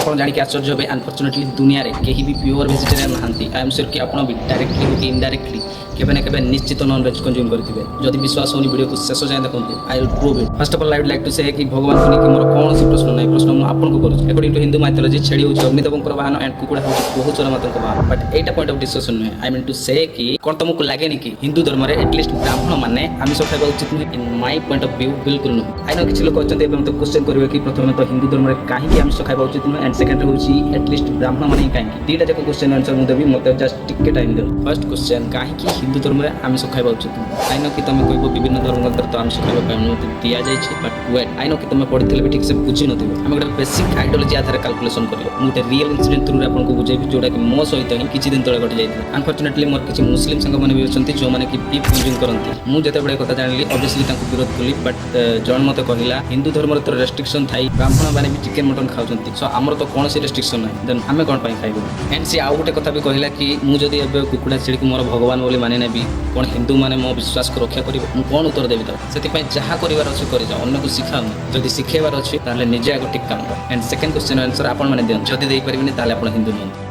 ଆପଣ ଜାଣିକି ଆଶ୍ଚର୍ଯ୍ୟ ହେବେ ଅନଫର୍ଚୁନେଟଲି ଦୁନିଆରେ କେହି ବି ପ୍ୟୁଅର ଭେଜିଟେରିଆନ୍ ନାହାନ୍ତି। ଆଇ ଏମ୍ ସିଓର କି ଆପଣ ବି ଡାଇରେକ୍ଟଲି ହଉ କି ଇନଡାଇରେକ୍ଟଲି କେବେ ନା କେବେ ନିଶ୍ଚିତ ନନଭେଜ କନଜ୍ୟୁମ୍ କରିଥିବେ। ଯଦି ବିଶ୍ୱାସ ହଉନି ଭିଡ଼ିଓକୁ ଶେଷ ଯାଏଁ ଦେଖନ୍ତୁ। I will prove it. First of all I would like to say କି ଭଗବାନଙ୍କୁ ନେଇକି ମୋର କୌଣସି ପ୍ରଶ୍ନ ନାହିଁ। ପ୍ରଶ୍ନ ମୁଁ ଆପଣଙ୍କୁ କରୁଛି। ଆକର୍ଡିଂ ଟୁ ହିନ୍ଦୁ ମାଇଥୋଲୋଜି ଛେଳି ହେଉଛି ଅଗ୍ନିଦେବଙ୍କର ବାହନ ଆଣ୍ଡ କୁକୁଡ଼ା ହେଉଛି ବହୁଚର ମାତାଙ୍କ ବାହନ। ବଟ୍ ଏଇଟା ପଏଣ୍ଟ ଅଫ୍ ଡିସ୍କସନ୍ ନୁହେଁ। ଆଇ ମିନ୍ ଟୁ ସେ କି କ'ଣ ତମକୁ ଲାଗେନି କି ହିନ୍ଦୁ ଧର୍ମରେ ଏଟଲିଷ୍ଟ ବ୍ରାହ୍ମଣ ମାନେ ଆମିଷ ଖାଇବା ଉଚିତ ନୁହେଁ? In my point of view ବିଲକୁଲ ନୁହେଁ। ଆଇ ନ କିଛି ଲୋକ ଅଛନ୍ତି ଏବେ ମୋତେ କ୍ୱେଶ୍ଚନ୍ କରିବେ କି ପ୍ରଥମେ ତ ହିନ୍ଦୁ ଧର୍ମରେ କାହିଁକି ଆମିଷ ଖାଇବା ଉଚିତ ନୁହେଁ ଆଣ୍ଡ ସେକେଣ୍ଡରେ ହେଉଛି ଏଟଲିଷ୍ଟ ବ୍ରାହ୍ମଣ ମାନେ ହିଁ କାହିଁକି। ଦୁଇଟା ଯାକ କ୍ୱେଶ୍ଚନ୍ ଆନ୍ସର ମୁଁ ଦେବି, ମୋତେ ଜଷ୍ଟ ଟିକେ ଟାଇମ୍ ଦିଅ। ଫାର୍ଷ୍ଟ କ୍ୱେଶ୍ଚନ୍, କାହିଁକି ହିନ୍ଦୁ ଧର୍ମରେ ଆମିଷ ଖାଇବା ଉଚିତ ନୁହେଁ? ଆଇ ନ କି ତମେ କହିବ ବିଭିନ୍ନ ଧର୍ମଗ୍ରନ୍ଥରେ ତ ଆମିଷ ଖାଇବା ପାଇଁ ଅନୁମତି ଦିଆଯାଇଛି, ବଟ୍ ୱେଟ୍ ଆଇ ନ କି ତମେ ପଢ଼ିଥିଲେ ବି ଠିକ୍ ସେ ବୁଝିନଥିବ। ଆମେ ଗୋଟେ ବେସିକ୍ ଆଇଡିଓଲୋଜି ଆଧାରରେ କାଲକୁଲେସନ୍ କରିବା। ମୁଁ ଗୋଟେ ରିଏଲ୍ ଇନସିଡେଣ୍ଟ ଥ୍ରୁରେ ଆପଣଙ୍କୁ ବୁଝେଇବି ଯେଉଁଟାକି ମୋ ସହିତ ହିଁ କିଛି ଦିନ ତଳେ ଘଟି ଯାଇଥିଲା। ଅନଫର୍ଚୁନେଟଲି ମୋର କିଛି ମୁସଲିମ ସାଙ୍ଗମାନେ ବି ଅଛନ୍ତି ଯେଉଁମାନେ କି ବିଫ୍ କନଜ୍ୟୁମ୍ କରନ୍ତି। ମୁଁ ଯେତେବେଳେ କଥା ଜାଣିଲି ଅବଭିୟସଲି ତାଙ୍କୁ ବିରୋଧ କଲି, ବଟ୍ ଜଣେ ମୋତେ କହିଲା ହିନ୍ଦୁ ଧର୍ମରେ ତ ରେଷ୍ଟ୍ରିକ୍ସନ୍ ଥାଇ ବ୍ରାହ୍ମଣ ମାନେ ବି ଚିକେନ୍ ମଟନ୍ ଖାଉଛନ୍ତି, ସୋ ଆମର ତ କୌଣସି ରେଷ୍ଟ୍ରିକ୍ସନ୍ ନାହିଁ, ଦେନ୍ ଆମେ କ'ଣ ପାଇଁ ଖାଇବୁ? ଆଣ୍ଡ ସେ ଆଉ ଗୋଟେ କଥା ବି କହିଲା କି ମୁଁ ଯଦି ଏବେ କୁକୁଡ଼ା ଛେଳିକୁ ମୋର ଭଗବାନ ବୋଲି ମାନି ନେବି, କ'ଣ ହିନ୍ଦୁମାନେ ମୋ ବିଶ୍ୱାସକୁ ରକ୍ଷା କରିବେ? ମୁଁ କ'ଣ ଉତ୍ତର ଦେବି ତାକୁ? ସେଥିପାଇଁ ଯାହା କରିବାର ଅଛି କରିଯାଅ, ଅନ୍ୟକୁ ଶିଖାଉନି। ଯଦି ଶିଖେଇବାର ଅଛି ତାହେଲେ ନିଜେ ଆଗ ଠିକ୍ କାମ କର। ଆଣ୍ଡ ସେକେଣ୍ଡ କ୍ୱେଶ୍ଚନ୍ ଆନ୍ସର ଆପଣମାନେ ଦିଅନ୍ତୁ। ଯଦି ଦେଇପାରିବେନି ତାହେଲେ ଆପଣ ହିନ୍ଦୁ ନୁହନ୍ତି।